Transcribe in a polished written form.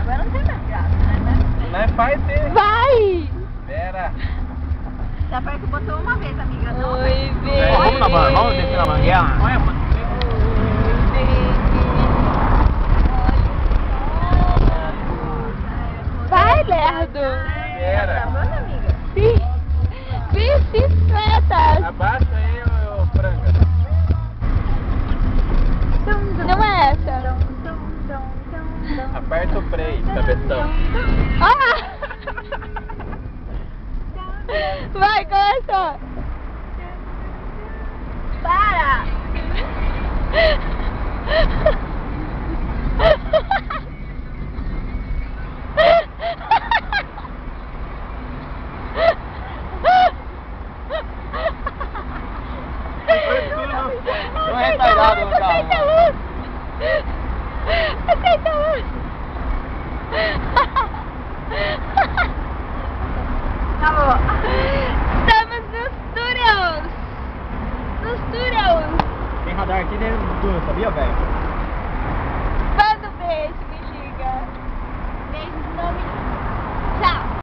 Agora não tem mais graça, né? Mas vai ter. Vai! Espera. Já foi que botou uma vez, amiga. Não, Oi, Vamos na banguela, vamos descer na banguela. Olha, mano. Vai, lerdo! Espera. Manda, amiga. Bicicleta! Abaixa aí, ô franga. Não é essa? Aperta o freio, cabeção. Ah! Vai, começou! Para! Não é retardado no carro. Aceita a luz! Aceita a luz! Acabou. Estamos nos túneis! Nos túneis! Tem radar aqui dentro do túnel, sabia, velho?